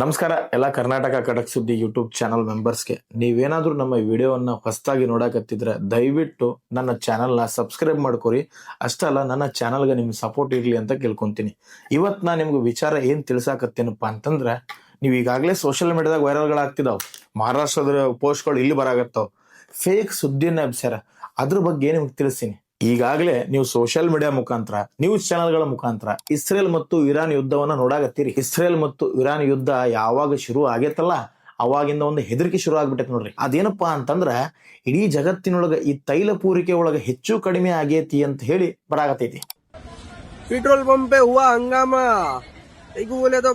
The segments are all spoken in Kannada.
ನಮಸ್ಕಾರ ಎಲ್ಲ ಕರ್ನಾಟಕ ಖಡಕ್ ಸುದ್ದಿ ಯೂಟ್ಯೂಬ್ ಚಾನಲ್ ಮೆಂಬರ್ಸ್ಗೆ. ನೀವೇನಾದ್ರೂ ನಮ್ಮ ವಿಡಿಯೋವನ್ನ ಹೊಸದಾಗಿ ನೋಡಕತ್ತಿದ್ರೆ ದಯವಿಟ್ಟು ನನ್ನ ಚಾನಲ್ನ ಸಬ್ಸ್ಕ್ರೈಬ್ ಮಾಡ್ಕೊರಿ. ಅಷ್ಟಲ್ಲ, ನನ್ನ ಚಾನಲ್ಗೆ ನಿಮ್ ಸಪೋರ್ಟ್ ಇರ್ಲಿ ಅಂತ ಕೇಳ್ಕೊಂತೀನಿ. ಇವತ್ತು ನಾ ನಿಮ್ಗೆ ವಿಚಾರ ಏನ್ ತಿಳ್ಸಾಕತ್ತೇನಪ್ಪ ಅಂತಂದ್ರೆ, ನೀವು ಈಗಾಗಲೇ ಸೋಷಿಯಲ್ ಮೀಡಿಯಾದಾಗ ವೈರಲ್ಗಳಾಗ್ತಿದಾವ್. ಮಹಾರಾಷ್ಟ್ರದ ಪೋಸ್ಟ್ಗಳು ಇಲ್ಲಿ ಬರಾಕತ್ತಾವ್, ಫೇಕ್ ಸುದ್ದಿನ ಎಬ್ಸ್ಯಾರ. ಅದ್ರ ಬಗ್ಗೆ ನಿಮ್ಗೆ ತಿಳಿಸ್ತೀನಿ. ಈಗಾಗಲೇ ನೀವು ಸೋಷಿಯಲ್ ಮೀಡಿಯಾ ಮುಖಾಂತರ, ನ್ಯೂಸ್ ಚಾನೆಲ್ಗಳ ಮುಖಾಂತರ ಇಸ್ರೇಲ್ ಮತ್ತು ಇರಾನ್ ಯುದ್ಧವನ್ನ ನೋಡಾಕತ್ತೀರಿ. ಇಸ್ರೇಲ್ ಮತ್ತು ಇರಾನ್ ಯುದ್ಧ ಯಾವಾಗ ಶುರು ಆಗೇತಲ್ಲ, ಅವಾಗಿಂದ ಒಂದು ಹೆದರಿಕೆ ಶುರು ಆಗ್ಬಿಟ್ಟೈತಿ ನೋಡ್ರಿ. ಅದೇನಪ್ಪಾ ಅಂತಂದ್ರ, ಇಡೀ ಜಗತ್ತಿನೊಳಗ ಈ ತೈಲ ಪೂರೈಕೆ ಒಳಗ ಹೆಚ್ಚು ಕಡಿಮೆ ಆಗೇತಿ ಅಂತ ಹೇಳಿ ಬರಾಕತೈತಿ. पेट्रोल पंप पे हुआ हंगामा। एक बोले तो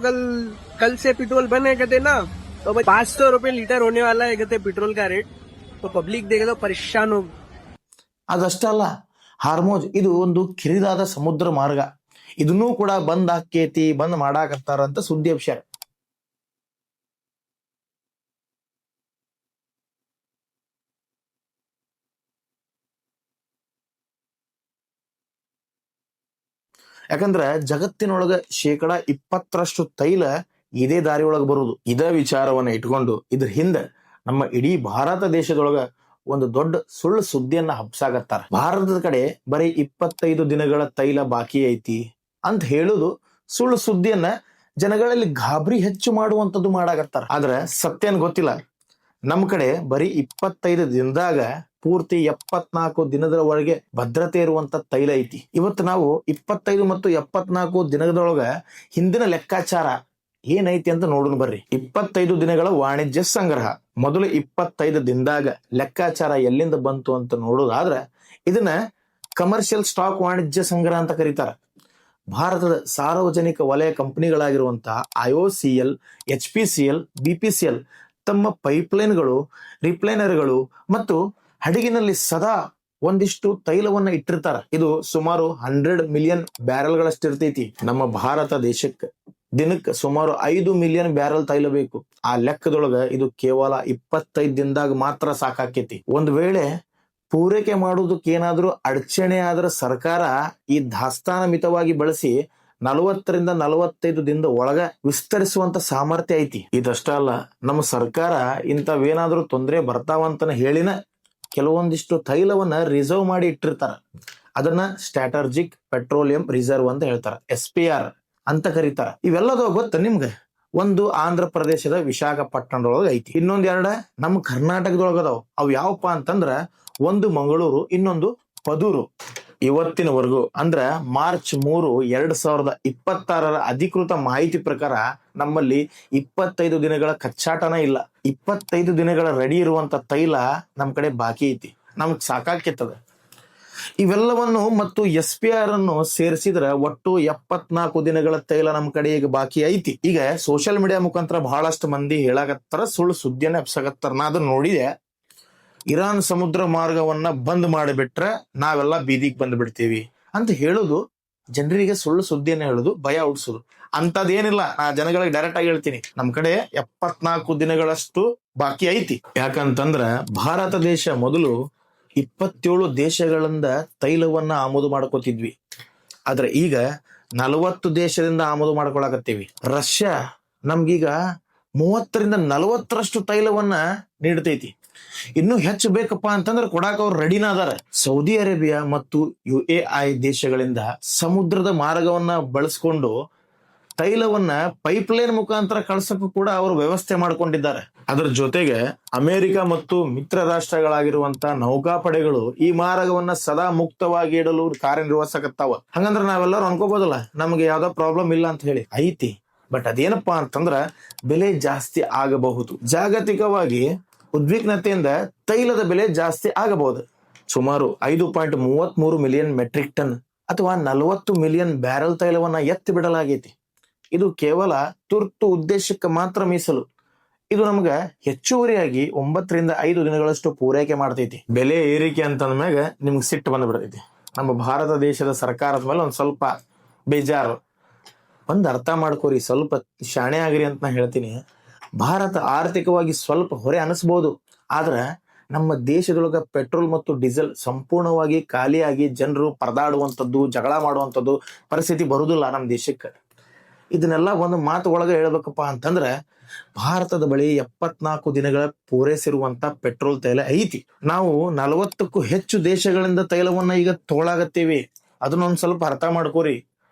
कल से पेट्रोल बने कहते ना, तो भाई 500 रुपए लीटर होने वाला है कहते पेट्रोल का रेट। तो पब्लिक देखे तो परेशान हो। ಅದಷ್ಟಲ್ಲ, ಹಾರ್ಮೋಜ್ ಇದು ಒಂದು ಕಿರಿದಾದ ಸಮುದ್ರ ಮಾರ್ಗ. ಇದನ್ನೂ ಕೂಡ ಬಂದ್ ಆಕೇತಿ, ಬಂದ್ ಮಾಡಾಕತ್ತಾರ ಅಂತ ಸುದ್ದಿ ಎಬ್ಸ್ಯಾರ. ಯಾಕಂದ್ರ ಜಗತ್ತಿನೊಳಗ 20% ತೈಲ ಇದೇ ದಾರಿ ಒಳಗ ಬರುದು. ಇದೇ ವಿಚಾರವನ್ನ ಇಟ್ಕೊಂಡು ಇದ್ರ ಹಿಂದ ನಮ್ಮ ಇಡೀ ಭಾರತ ದೇಶದೊಳಗ ಒಂದು ದೊಡ್ಡ ಸುಳ್ಳು ಸುದ್ದಿಯನ್ನ ಹಬ್ಸಾಕತ್ತಾರ. ಭಾರತದ ಕಡೆ ಬರೀ 25 ದಿನಗಳ ತೈಲ ಬಾಕಿ ಐತಿ ಅಂತ ಹೇಳುದು ಸುಳ್ಳು ಸುದ್ದಿಯನ್ನ ಜನಗಳಲ್ಲಿ ಗಾಬರಿ ಹೆಚ್ಚು ಮಾಡುವಂತದ್ದು ಮಾಡಾಕತ್ತಾರ. ಆದ್ರ ಸತ್ಯನ್ ಗೊತ್ತಿಲ್ಲ. ನಮ್ ಕಡೆ ಬರೀ 25 ದಿನದಾಗ ಪೂರ್ತಿ 74 ದಿನದವರೆಗೆ ಭದ್ರತೆ ಇರುವಂತ ತೈಲ ಐತಿ. ಇವತ್ತು ನಾವು 25 ಮತ್ತು 74 ದಿನದೊಳಗ ಹಿಂದಿನ ಲೆಕ್ಕಾಚಾರ ಏನೈತಿ ಅಂತ ನೋಡೋಣ ಬರ್ರಿ. 25 ದಿನಗಳ ವಾಣಿಜ್ಯ ಸಂಗ್ರಹ, ಮೊದಲು 25 ದಿನದಾಗ ಲೆಕ್ಕಾಚಾರ ಎಲ್ಲಿಂದ ಬಂತು ಅಂತ ನೋಡೋದಾದ್ರ ಇದನ್ನ ಕಮರ್ಷಿಯಲ್ ಸ್ಟಾಕ್ ವಾಣಿಜ್ಯ ಸಂಗ್ರಹ ಅಂತ ಕರೀತಾರ. ಭಾರತದ ಸಾರ್ವಜನಿಕ ವಲಯ ಕಂಪನಿಗಳಾಗಿರುವಂತಹ IOCL, HPCL, BPCL ತಮ್ಮ ಪೈಪ್ಲೈನ್ಗಳು, ರಿಪ್ಲೈನರ್ಗಳು ಮತ್ತು ಹಡಗಿನಲ್ಲಿ ಸದಾ ಒಂದಿಷ್ಟು ತೈಲವನ್ನ ಇಟ್ಟಿರ್ತಾರ. ಇದು ಸುಮಾರು 100 ಮಿಲಿಯನ್ ಬ್ಯಾರಲ್ಗಳಷ್ಟು ಇರ್ತೈತಿ. ನಮ್ಮ ಭಾರತ ದೇಶಕ್ಕೆ ದಿನಕ್ಕೆ ಸುಮಾರು 5 ಮಿಲಿಯನ್ ಬ್ಯಾರಲ್ ತೈಲ ಬೇಕು. ಆ ಲೆಕ್ಕದೊಳಗ ಇದು ಕೇವಲ 25 ದಿನದಾಗ ಮಾತ್ರ ಸಾಕಾಕೇತಿ. ಒಂದ್ ವೇಳೆ ಪೂರೈಕೆ ಮಾಡುವುದಕ್ಕೆ ಏನಾದ್ರೂ ಅಡಚಣೆ ಆದ್ರ ಸರ್ಕಾರ ಈ ದಾಸ್ತಾನ ಮಿತವಾಗಿ ಬಳಸಿ 40ರಿಂದ 45 ದಿನದ ಒಳಗ ವಿಸ್ತರಿಸುವಂತ ಸಾಮರ್ಥ್ಯ ಐತಿ. ಇದಷ್ಟ ಅಲ್ಲ, ನಮ್ಮ ಸರ್ಕಾರ ಇಂಥವೇನಾದ್ರೂ ತೊಂದರೆ ಬರ್ತಾವಂತನ ಹೇಳಿನ ಕೆಲವೊಂದಿಷ್ಟು ತೈಲವನ್ನ ರಿಸರ್ವ್ ಮಾಡಿ ಇಟ್ಟಿರ್ತಾರ. ಅದನ್ನ ಸ್ಟ್ರಾಟಜಿಕ್ ಪೆಟ್ರೋಲಿಯಂ ರಿಸರ್ವ್ ಅಂತ ಹೇಳ್ತಾರ, SPR ಅಂತ ಕರೀತಾರ. ಇವೆಲ್ಲದೋ ಗೊತ್ತ ನಿಮ್ಗೆ? ಒಂದು ಆಂಧ್ರ ಪ್ರದೇಶದ ವಿಶಾಖಪಟ್ಟಣದೊಳಗ ಐತಿ, ಇನ್ನೊಂದ್ ನಮ್ಮ ಕರ್ನಾಟಕದೊಳಗ ಅದಾವ. ಅವು ಯಾವಪ್ಪ ಅಂತಂದ್ರ, ಒಂದು ಮಂಗಳೂರು, ಇನ್ನೊಂದು ಪದೂರು. ಇವತ್ತಿನವರೆಗೂ ಅಂದ್ರ ಮಾರ್ಚ್ 3, 2026 ಅಧಿಕೃತ ಮಾಹಿತಿ ಪ್ರಕಾರ ನಮ್ಮಲ್ಲಿ 25 ದಿನಗಳ ಕಚ್ಚಾಟನ ಇಲ್ಲ. 25 ದಿನಗಳ ರೆಡಿ ಇರುವಂತ ತೈಲ ನಮ್ ಕಡೆ ಬಾಕಿ ಐತಿ. ನಮ್ಗ್ ಸಾಕಾಕಿತ್ತದ. ಇವೆಲ್ಲವನ್ನು ಮತ್ತು SPR ಅನ್ನು ಸೇರಿಸಿದ್ರ ಒಟ್ಟು 74 ದಿನಗಳ ತೈಲ ನಮ್ ಕಡೆ ಈಗ ಬಾಕಿ ಐತಿ. ಈಗ ಸೋಷಿಯಲ್ ಮೀಡಿಯಾ ಮುಖಾಂತರ ಬಹಳಷ್ಟು ಮಂದಿ ಹೇಳಾಕತ್ತಾರ, ಸುಳ್ಳು ಸುದ್ದಿಯನ್ನ ಎಬ್ಸಾಕತ್ತಾರ. ನಾ ಅದನ್ನ ನೋಡಿದೆ. ಇರಾನ್ ಸಮುದ್ರ ಮಾರ್ಗವನ್ನ ಬಂದ್ ಮಾಡಿಬಿಟ್ರೆ ನಾವೆಲ್ಲ ಬೀದಿಗೆ ಬಂದ್ ಬಿಡ್ತೀವಿ ಅಂತ ಹೇಳುದು, ಜನರಿಗೆ ಸುಳ್ಳು ಸುದ್ದಿಯನ್ನ ಹೇಳುದು, ಭಯ ಹುಡ್ಸುದು. ಅಂತದೇನಿಲ್ಲ. ನಾ ಜನಗಳಿಗೆ ಡೈರೆಕ್ಟ್ ಆಗಿ ಹೇಳ್ತೀನಿ, ನಮ್ ಕಡೆ 74 ದಿನಗಳಷ್ಟು ಬಾಕಿ ಐತಿ. ಯಾಕಂತಂದ್ರ ಭಾರತ ದೇಶ ಮೊದಲು 27 ದೇಶಗಳಿಂದ ತೈಲವನ್ನ ಆಮದು ಮಾಡ್ಕೋತಿದ್ವಿ. ಆದ್ರೆ ಈಗ 40 ದೇಶದಿಂದ ಆಮದು ಮಾಡ್ಕೊಳಕತ್ತೀವಿ. ರಷ್ಯಾ ನಮ್ಗೀಗ 30ರಿಂದ 40ರಷ್ಟು ತೈಲವನ್ನ ನೀಡ್ತೈತಿ. ಇನ್ನು ಹೆಚ್ಚು ಬೇಕಪ್ಪ ಅಂತಂದ್ರೆ ಕೊಡಾಕ ಅವ್ರು ರೆಡಿನ ಅದಾರ. ಸೌದಿ ಅರೇಬಿಯಾ ಮತ್ತು UAE ದೇಶಗಳಿಂದ ಸಮುದ್ರದ ಮಾರ್ಗವನ್ನ ಬಳಸ್ಕೊಂಡು ತೈಲವನ್ನ ಪೈಪ್ಲೈನ್ ಮುಖಾಂತರ ಕಳ್ಸಕ್ಕೂ ಕೂಡ ಅವರು ವ್ಯವಸ್ಥೆ ಮಾಡ್ಕೊಂಡಿದ್ದಾರೆ. ಅದರ ಜೊತೆಗೆ ಅಮೆರಿಕ ಮತ್ತು ಮಿತ್ರ ರಾಷ್ಟ್ರಗಳಾಗಿರುವಂತ ನೌಕಾಪಡೆಗಳು ಈ ಮಾರ್ಗವನ್ನ ಸದಾ ಮುಕ್ತವಾಗಿ ಇಡಲು ಕಾರ್ಯನಿರ್ವಹಿಸಕತ್ತಾವ. ಹಂಗಂದ್ರ ನಾವೆಲ್ಲರೂ ಅನ್ಕೋಬೋದಲ್ಲ, ನಮ್ಗೆ ಯಾವ್ದೋ ಪ್ರಾಬ್ಲಮ್ ಇಲ್ಲ ಅಂತ ಹೇಳಿ. ಐತಿ, ಬಟ್ ಅದೇನಪ್ಪಾ ಅಂತಂದ್ರ ಬೆಲೆ ಜಾಸ್ತಿ ಆಗಬಹುದು. ಜಾಗತಿಕವಾಗಿ ಉದ್ವಿಗ್ನತೆಯಿಂದ ತೈಲದ ಬೆಲೆ ಜಾಸ್ತಿ ಆಗಬಹುದು. ಸುಮಾರು 5.33 ಮಿಲಿಯನ್ ಮೆಟ್ರಿಕ್ ಟನ್ ಅಥವಾ 40 ಮಿಲಿಯನ್ ಬ್ಯಾರಲ್ ತೈಲವನ್ನ ಎತ್ತಿ ಬಿಡಲಾಗೈತಿ. ಇದು ಕೇವಲ ತುರ್ತು ಉದ್ದೇಶಕ್ಕೆ ಮಾತ್ರ ಮೀಸಲು. ಇದು ನಮ್ಗ ಹೆಚ್ಚುವರಿಯಾಗಿ 9ರಿಂದ 5 ದಿನಗಳಷ್ಟು ಪೂರೈಕೆ ಮಾಡ್ತೈತಿ. ಬೆಲೆ ಏರಿಕೆ ಅಂತಂದ್ಮ್ಯಾಗ ನಿಮ್ಗೆ ಸಿಟ್ಟು ಬಂದ್ಬಿಡ್ತೈತಿ. ನಮ್ಮ ಭಾರತ ದೇಶದ ಸರ್ಕಾರದ ಮೇಲೆ ಒಂದ್ ಸ್ವಲ್ಪ ಬೇಜಾರು. ಅರ್ಥ ಮಾಡ್ಕೋರಿ, ಸ್ವಲ್ಪ ಶಾಣೆ ಆಗ್ರಿ ಅಂತ ನಾ ಹೇಳ್ತೀನಿ. ಭಾರತ ಆರ್ಥಿಕವಾಗಿ ಸ್ವಲ್ಪ ಹೊರೆ ಅನಿಸ್ಬೋದು, ಆದ್ರೆ ನಮ್ಮ ದೇಶದೊಳಗ ಪೆಟ್ರೋಲ್ ಮತ್ತು ಡೀಸೆಲ್ ಸಂಪೂರ್ಣವಾಗಿ ಖಾಲಿಯಾಗಿ ಜನರು ಪರದಾಡುವಂಥದ್ದು, ಜಗಳ ಮಾಡುವಂಥದ್ದು ಪರಿಸ್ಥಿತಿ ಬರುವುದಿಲ್ಲ ನಮ್ಮ ದೇಶಕ್ಕೆ. ಇದನ್ನೆಲ್ಲ ಒಂದು ಮಾತು ಒಳಗೆ ಹೇಳ್ಬೇಕಪ್ಪ ಅಂತಂದ್ರೆ ಭಾರತದ ಬಳಿ 74 ದಿನಗಳ ಪೂರೈಸಿರುವಂತ ಪೆಟ್ರೋಲ್ ತೈಲ ಐತಿ. ನಾವು 40ಕ್ಕೂ ಹೆಚ್ಚು ದೇಶಗಳಿಂದ ತೈಲವನ್ನ ಈಗ ತಗೊಳಾಗತ್ತೀವಿ. ಅದನ್ನೊಂದ್ ಸ್ವಲ್ಪ ಅರ್ಥ ಮಾಡ್ಕೋರಿ.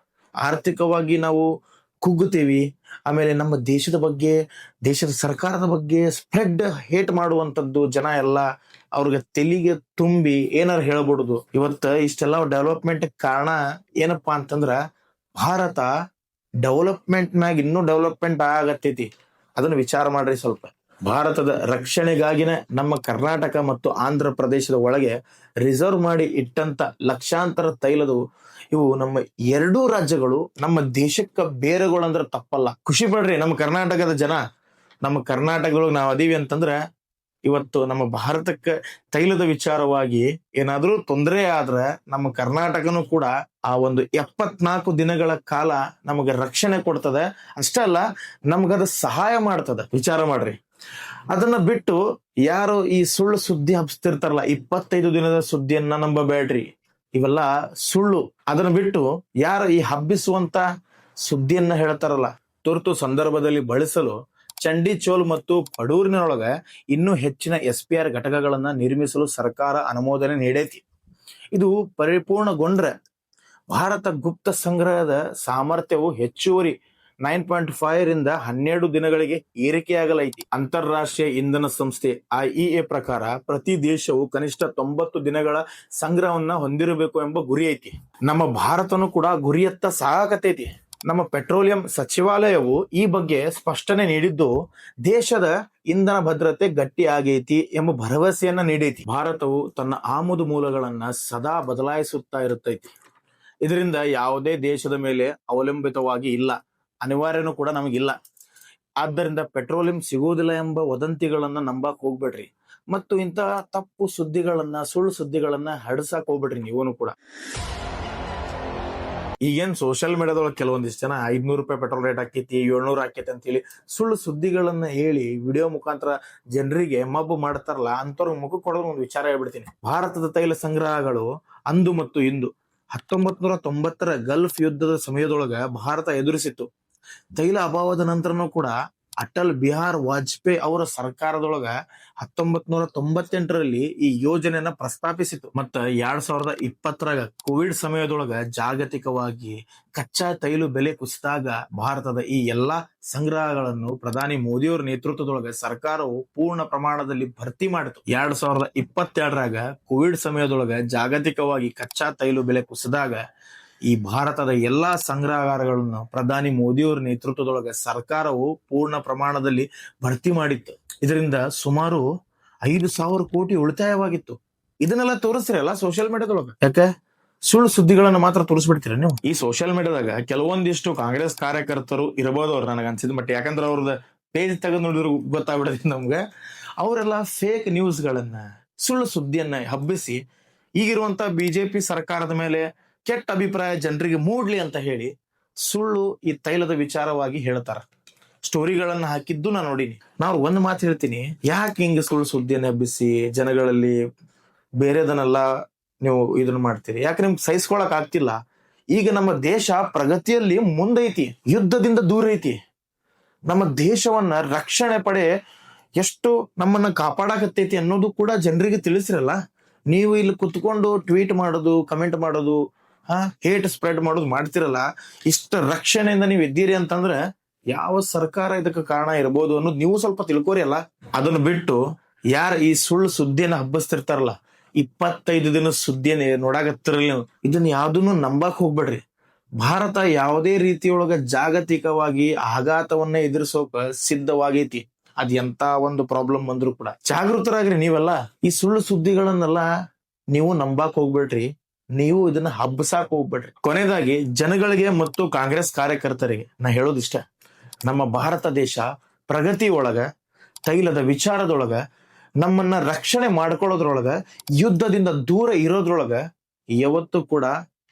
ಆರ್ಥಿಕವಾಗಿ ನಾವು ಕುಗ್ಗುತ್ತೀವಿ. ಆಮೇಲೆ ನಮ್ಮ ದೇಶದ ಬಗ್ಗೆ, ದೇಶದ ಸರ್ಕಾರದ ಬಗ್ಗೆ ಸ್ಪ್ರೆಡ್ ಹೇಟ್ ಮಾಡುವಂತದ್ದು ಜನ ಎಲ್ಲ ಅವ್ರಿಗೆ ತೆಲಿಗೆ ತುಂಬಿ ಏನಾರು ಹೇಳ್ಬಿಡುದು. ಇವತ್ತ ಇಷ್ಟೆಲ್ಲ ಡೆವಲಪ್ಮೆಂಟ್ ಕಾರಣ ಏನಪ್ಪಾ ಅಂತಂದ್ರ ಭಾರತ ಡೆವಲಪ್ಮೆಂಟ್ ಮ್ಯಾಗ ಇನ್ನೂ ಡೆವಲಪ್ಮೆಂಟ್ ಆಗತ್ತೈತಿ. ಅದನ್ನ ವಿಚಾರ ಮಾಡ್ರಿ ಸ್ವಲ್ಪ. ಭಾರತದ ರಕ್ಷಣೆಗಾಗಿನ ನಮ್ಮ ಕರ್ನಾಟಕ ಮತ್ತು ಆಂಧ್ರ ಪ್ರದೇಶದ ಒಳಗೆ ರಿಸರ್ವ್ ಮಾಡಿ ಇಟ್ಟಂತ ಲಕ್ಷಾಂತರ ತೈಲದು ಇವು ನಮ್ಮ ಎರಡೂ ರಾಜ್ಯಗಳು ನಮ್ಮ ದೇಶಕ್ಕ ಬೇರೆಗಳು ಅಂದ್ರೆ ತಪ್ಪಲ್ಲ. ಖುಷಿ ಪಡ್ರಿ ನಮ್ಮ ಕರ್ನಾಟಕದ ಜನ. ನಮ್ಮ ಕರ್ನಾಟಕದೊಳಗೆ ನಾವು ಅದೀವಿ ಅಂತಂದ್ರ ಇವತ್ತು ನಮ್ಮ ಭಾರತಕ್ಕೆ ತೈಲದ ವಿಚಾರವಾಗಿ ಏನಾದ್ರೂ ತೊಂದರೆ ಆದ್ರೆ ನಮ್ಮ ಕರ್ನಾಟಕನೂ ಕೂಡ ಆ ಒಂದು 74 ದಿನಗಳ ಕಾಲ ನಮಗೆ ರಕ್ಷಣೆ ಕೊಡ್ತದೆ. ಅಷ್ಟೇ ಅಲ್ಲ, ನಮ್ಗದ ಸಹಾಯ ಮಾಡ್ತದ. ವಿಚಾರ ಮಾಡ್ರಿ. ಅದನ್ನ ಬಿಟ್ಟು ಯಾರು ಈ ಸುಳ್ಳು ಸುದ್ದಿ ಹಬ್ಸ್ತಿರ್ತಾರಲ್ಲ, 25 ದಿನದ ಸುದ್ದಿಯನ್ನ ನಂಬಬೇಡ್ರಿ, ಇವೆಲ್ಲ ಸುಳ್ಳು. ಅದನ್ನ ಬಿಟ್ಟು ಯಾರು ಈ ಹಬ್ಬಿಸುವಂತ ಸುದ್ದಿಯನ್ನ ಹೇಳ್ತಾರಲ್ಲ, ತುರ್ತು ಸಂದರ್ಭದಲ್ಲಿ ಬಳಸಲು ಚಂಡಿಚೋಲ್ ಮತ್ತು ಪಡೂರಿನೊಳಗ ಇನ್ನೂ ಹೆಚ್ಚಿನ SPR ಘಟಕಗಳನ್ನ ನಿರ್ಮಿಸಲು ಸರ್ಕಾರ ಅನುಮೋದನೆ ನೀಡೈತಿ. ಇದು ಪರಿಪೂರ್ಣಗೊಂಡ್ರೆ ಭಾರತ ಗುಪ್ತ ಸಂಗ್ರಹದ ಸಾಮರ್ಥ್ಯವು ಹೆಚ್ಚುವರಿ 9.5 ರಿಂದ 12 ದಿನಗಳಿಗೆ ಏರಿಕೆಯಾಗಲೈತಿ. ಅಂತಾರಾಷ್ಟ್ರೀಯ ಇಂಧನ ಸಂಸ್ಥೆ IEA ಪ್ರಕಾರ ಪ್ರತಿ ದೇಶವು ಕನಿಷ್ಠ 90 ದಿನಗಳ ಸಂಗ್ರಹವನ್ನ ಹೊಂದಿರಬೇಕು ಎಂಬ ಗುರಿ ಐತಿ. ನಮ್ಮ ಭಾರತನು ಕೂಡ ಗುರಿಯತ್ತ ಸಾಗತೈತಿ. ನಮ್ಮ ಪೆಟ್ರೋಲಿಯಂ ಸಚಿವಾಲಯವು ಈ ಬಗ್ಗೆ ಸ್ಪಷ್ಟನೆ ನೀಡಿದ್ದು ದೇಶದ ಇಂಧನ ಭದ್ರತೆ ಗಟ್ಟಿ ಆಗೈತಿ ಎಂಬ ಭರವಸೆಯನ್ನ ನೀಡೈತಿ. ಭಾರತವು ತನ್ನ ಆಮದು ಮೂಲಗಳನ್ನ ಸದಾ ಬದಲಾಯಿಸುತ್ತಾ ಇರುತ್ತೈತಿ. ಇದರಿಂದ ಯಾವುದೇ ದೇಶದ ಮೇಲೆ ಅವಲಂಬಿತವಾಗಿ ಇಲ್ಲ, ಅನಿವಾರ್ಯನೂ ಕೂಡ ನಮಗಿಲ್ಲ. ಆದ್ದರಿಂದ ಪೆಟ್ರೋಲಿಯಂ ಸಿಗುವುದಿಲ್ಲ ಎಂಬ ವದಂತಿಗಳನ್ನ ನಂಬಕ್ ಹೋಗ್ಬೇಡ್ರಿ. ಮತ್ತು ಇಂತಹ ತಪ್ಪು ಸುದ್ದಿಗಳನ್ನ, ಸುಳ್ಳು ಸುದ್ದಿಗಳನ್ನ ಹರಡ್ಸಕ್ ಹೋಗ್ಬೇಡ್ರಿ ನೀವೂ ಕೂಡ. ಈಗೇನ್ ಸೋಷಿಯಲ್ ಮೀಡಿಯಾದೊಳಗೆ ಕೆಲವೊಂದಿಷ್ಟು ಜನ 500 ರೂಪಾಯಿ ಪೆಟ್ರೋಲ್ ರೇಟ್ ಆಕೈತಿ, 700 ಆಕೈತಿ ಅಂತ ಹೇಳಿ ಸುಳ್ಳು ಸುದ್ದಿಗಳನ್ನ ಹೇಳಿ ವಿಡಿಯೋ ಮುಖಾಂತರ ಜನರಿಗೆ ಮಬ್ಬು ಮಾಡ್ತಾರಲ್ಲ, ಅಂತವ್ರ ಮುಖ ಕೊಡೋದು ಒಂದು ವಿಚಾರ ಹೇಳ್ಬಿಡ್ತೀನಿ. ಭಾರತದ ತೈಲ ಸಂಗ್ರಹಗಳು ಅಂದು ಮತ್ತು ಇಂದು 1990ರ ಗಲ್ಫ್ ಯುದ್ಧದ ಸಮಯದೊಳಗ ಭಾರತ ಎದುರಿಸಿತ್ತು. ತೈಲ ಅಭಾವದ ನಂತರನೂ ಕೂಡ ಅಟಲ್ ಬಿಹಾರ್ ವಾಜಪೇಯಿ ಅವರ ಸರ್ಕಾರದೊಳಗ 1998ರಲ್ಲಿ ಈ ಯೋಜನೆಯನ್ನ ಪ್ರಸ್ತಾಪಿಸಿತು. ಮತ್ತ 2020ರಾಗ ಕೋವಿಡ್ ಸಮಯದೊಳಗ ಜಾಗತಿಕವಾಗಿ ಕಚ್ಚಾ ತೈಲ ಬೆಲೆ ಕುಸಿದಾಗ ಭಾರತದ ಈ ಎಲ್ಲಾ ಸಂಗ್ರಹಗಳನ್ನು ಪ್ರಧಾನಿ ಮೋದಿಯವರ ನೇತೃತ್ವದೊಳಗ ಸರ್ಕಾರವು ಪೂರ್ಣ ಪ್ರಮಾಣದಲ್ಲಿ ಭರ್ತಿ ಮಾಡಿತು. 2022ರಾಗ ಕೋವಿಡ್ ಸಮಯದೊಳಗ ಜಾಗತಿಕವಾಗಿ ಕಚ್ಚಾ ತೈಲ ಬೆಲೆ ಕುಸಿದಾಗ ಈ ಭಾರತದ ಎಲ್ಲಾ ಸಂಗ್ರಹಾಗಾರಗಳನ್ನು ಪ್ರಧಾನಿ ಮೋದಿಯವರ ನೇತೃತ್ವದೊಳಗೆ ಸರ್ಕಾರವು ಪೂರ್ಣ ಪ್ರಮಾಣದಲ್ಲಿ ಭರ್ತಿ ಮಾಡಿತ್ತು. ಇದರಿಂದ ಸುಮಾರು 5,000 ಕೋಟಿ ಉಳಿತಾಯವಾಗಿತ್ತು. ಇದನ್ನೆಲ್ಲ ತೋರಿಸ್ತಿರಲ್ಲ ಸೋಷಿಯಲ್ ಮೀಡಿಯಾದೊಳಗೆ. ಯಾಕೆ ಸುಳ್ಳು ಸುದ್ದಿಗಳನ್ನ ಮಾತ್ರ ತೋರಿಸ್ಬಿಡ್ತೀರ ನೀವು? ಈ ಸೋಷಿಯಲ್ ಮೀಡಿಯಾದಾಗ ಕೆಲವೊಂದಿಷ್ಟು ಕಾಂಗ್ರೆಸ್ ಕಾರ್ಯಕರ್ತರು ಇರಬಹುದು, ಅವ್ರು ನನಗೆ ಅನ್ಸಿದ್ ಮಟ್ಟ. ಯಾಕಂದ್ರೆ ಅವ್ರದ್ದು ಪೇಜ್ ತೆಗೆದು ನೋಡಿದ್ರು ಗೊತ್ತಾಗ್ಬಿಡತ್ತೆ ನಮ್ಗೆ. ಅವರೆಲ್ಲ ಫೇಕ್ ನ್ಯೂಸ್ಗಳನ್ನ, ಸುಳ್ಳು ಸುದ್ದಿಯನ್ನ ಹಬ್ಬಿಸಿ ಈಗಿರುವಂತ BJP ಸರ್ಕಾರದ ಮೇಲೆ ಕೆಟ್ಟ ಅಭಿಪ್ರಾಯ ಜನರಿಗೆ ಮೂಡ್ಲಿ ಅಂತ ಹೇಳಿ ಸುಳ್ಳು ಈ ತೈಲದ ವಿಚಾರವಾಗಿ ಹೇಳ್ತಾರ. ಸ್ಟೋರಿಗಳನ್ನ ಹಾಕಿದ್ದು ನಾ ನೋಡಿನಿ. ನಾವು ಒಂದ್ ಮಾತು ಹೇಳ್ತೀನಿ, ಯಾಕೆ ಹಿಂಗ ಸುಳ್ಳು ಸುದ್ದಿಯನ್ನ ಹಬ್ಬಿಸಿ ಜನಗಳಲ್ಲಿ ಬೇರೆದನ್ನೆಲ್ಲ ನೀವು ಇದನ್ನ ಮಾಡ್ತೀರಿ? ಯಾಕೆ ನಿಮ್ಗೆ ಸಹಿಸ್ಕೊಳಕ್ ಆಗ್ತಿಲ್ಲ? ಈಗ ನಮ್ಮ ದೇಶ ಪ್ರಗತಿಯಲ್ಲಿ ಮುಂದೈತಿ, ಯುದ್ಧದಿಂದ ದೂರ ಐತಿ. ನಮ್ಮ ದೇಶವನ್ನ ರಕ್ಷಣೆ ಪಡೆ ಎಷ್ಟು ನಮ್ಮನ್ನ ಕಾಪಾಡಕತ್ತೈತಿ ಅನ್ನೋದು ಕೂಡ ಜನರಿಗೆ ತಿಳಿಸಿರಲ್ಲ. ನೀವು ಇಲ್ಲಿ ಕುತ್ಕೊಂಡು ಟ್ವೀಟ್ ಮಾಡೋದು, ಕಮೆಂಟ್ ಮಾಡೋದು, ಹೇಟ್ ಸ್ಪ್ರೆಡ್ ಮಾಡೋದು ಮಾಡ್ತಿರಲ್ಲ. ಇಷ್ಟ ರಕ್ಷಣೆಯಿಂದ ನೀವು ಇದ್ದೀರಿ ಅಂತಂದ್ರೆ ಯಾವ ಸರ್ಕಾರ ಇದಕ್ಕೆ ಕಾರಣ ಇರ್ಬೋದು ಅನ್ನೋದು ನೀವು ಸ್ವಲ್ಪ ತಿಳ್ಕೋರಿ ಅಲ್ಲ. ಅದನ್ನು ಬಿಟ್ಟು ಯಾರ ಈ ಸುಳ್ಳು ಸುದ್ದಿಯನ್ನ ಹಬ್ಬಿಸ್ತಿರ್ತಾರಲ್ಲ, 25 ದಿನ ಸುದ್ದಿಯನ್ನ ನೋಡಾಕತ್ತಿರಲ್ಲ ನೀವು, ಇದನ್ನ ಯಾವ್ದನ್ನು ನಂಬಕ್ ಹೋಗ್ಬೇಡ್ರಿ. ಭಾರತ ಯಾವುದೇ ರೀತಿಯೊಳಗ ಜಾಗತಿಕವಾಗಿ ಆಘಾತವನ್ನ ಎದುರಿಸೋಕ ಸಿದ್ಧವಾಗೈತಿ. ಅದ್ ಎಂತ ಒಂದು ಪ್ರಾಬ್ಲಮ್ ಬಂದ್ರು ಕೂಡ ಜಾಗೃತರಾಗ್ರಿ ನೀವೆಲ್ಲ. ಈ ಸುಳ್ಳು ಸುದ್ದಿಗಳನ್ನೆಲ್ಲ ನೀವು ನಂಬಾಕ್ ಹೋಗ್ಬೇಡ್ರಿ, ನೀವು ಇದನ್ನ ಹಬ್ಬಸಾಕ್ ಹೋಗ್ಬೇಡ್ರಿ. ಕೊನೆಯದಾಗಿ ಜನಗಳಿಗೆ ಮತ್ತು ಕಾಂಗ್ರೆಸ್ ಕಾರ್ಯಕರ್ತರಿಗೆ ನಾ ಹೇಳೋದಿಷ್ಟ, ನಮ್ಮ ಭಾರತ ದೇಶ ಪ್ರಗತಿ ಒಳಗ, ತೈಲದ ವಿಚಾರದೊಳಗ, ನಮ್ಮನ್ನ ರಕ್ಷಣೆ ಮಾಡ್ಕೊಳ್ಳೋದ್ರೊಳಗ, ಯುದ್ಧದಿಂದ ದೂರ ಇರೋದ್ರೊಳಗ ಯಾವತ್ತೂ ಕೂಡ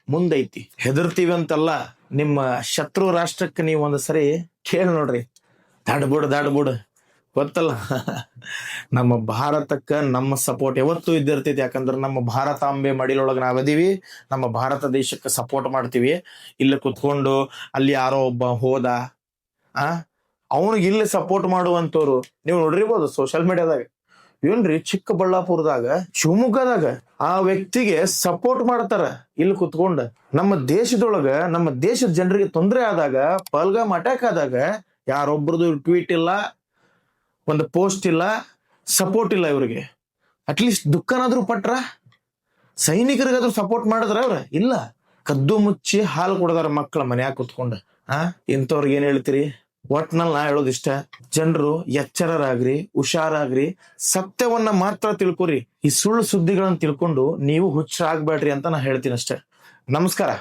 ಮುಂದೈತಿ. ಹೆದರ್ತೀವಿ ಅಂತಲ್ಲ, ನಿಮ್ಮ ಶತ್ರು ರಾಷ್ಟ್ರಕ್ಕೆ ನೀವು ಒಂದ್ ಸರಿ ಕೇಳಿ ನೋಡ್ರಿ, ದಾಡ್ಬಿಡು ಗೊತ್ತಲ್ಲ ನಮ್ಮ ಭಾರತಕ್ಕ ನಮ್ಮ ಸಪೋರ್ಟ್ ಯಾವತ್ತೂ ಇದ್ದಿರ್ತೈತಿ. ಯಾಕಂದ್ರೆ ನಮ್ಮ ಭಾರತಾಂಬೆ ಮಡಿಲೊಳಗೆ ನಾವದೀವಿ, ನಮ್ಮ ಭಾರತ ದೇಶಕ್ಕೆ ಸಪೋರ್ಟ್ ಮಾಡ್ತೀವಿ. ಇಲ್ಲಿ ಕುತ್ಕೊಂಡು ಅಲ್ಲಿ ಯಾರೋ ಒಬ್ಬ ಹೋದ ಅವನಿಗೆ ಇಲ್ಲಿ ಸಪೋರ್ಟ್ ಮಾಡುವಂತವ್ರು ನೀವು ನೋಡಿರ್ಬೋದು ಸೋಷಿಯಲ್ ಮೀಡಿಯಾದಾಗ. ಏನ್ರಿ ಚಿಕ್ಕಬಳ್ಳಾಪುರದಾಗ, ಶಿವಮೊಗ್ಗದಾಗ ಆ ವ್ಯಕ್ತಿಗೆ ಸಪೋರ್ಟ್ ಮಾಡ್ತಾರ ಇಲ್ಲಿ ಕುತ್ಕೊಂಡ. ನಮ್ಮ ದೇಶದೊಳಗ ನಮ್ಮ ದೇಶದ ಜನರಿಗೆ ತೊಂದರೆ ಆದಾಗ, ಪಹಲ್ಗಾಮ್ ಅಟ್ಯಾಕ್ ಆದಾಗ ಯಾರೊಬ್ರದ್ದು ಟ್ವೀಟ್ ಇಲ್ಲ, ಒಂದು ಪೋಸ್ಟ್ ಇಲ್ಲ, ಸಪೋರ್ಟ್ ಇಲ್ಲ ಇವ್ರಿಗೆ. ಅಟ್ಲೀಸ್ಟ್ ದುಃಖನಾದ್ರೂ ಪಟ್ರ, ಸೈನಿಕರಿಗಾದ್ರೂ ಸಪೋರ್ಟ್ ಮಾಡಿದ್ರ ಅವ್ರ ಇಲ್ಲ. ಕದ್ದು ಮುಚ್ಚಿ ಹಾಲು ಕೊಡದಾರ ಮಕ್ಕಳ ಮನ್ಯಾಗ ಕುತ್ಕೊಂಡ. ಇಂಥವ್ರಿಗೆ ಏನ್ ಹೇಳ್ತೀರಿ? ಒಟ್ನಲ್ಲಿ ನಾ ಹೇಳೋದಿಷ್ಟ, ಜನರು ಎಚ್ಚರರಾಗ್ರಿ, ಹುಷಾರಾಗ್ರಿ, ಸತ್ಯವನ್ನ ಮಾತ್ರ ತಿಳ್ಕೊರಿ. ಈ ಸುಳ್ಳು ಸುದ್ದಿಗಳನ್ನ ತಿಳ್ಕೊಂಡು ನೀವು ಹುಚ್ಚರಾಗ್ಬೇಡ್ರಿ ಅಂತ ನಾ ಹೇಳ್ತೀನಿ ಅಷ್ಟೇ. ನಮಸ್ಕಾರ.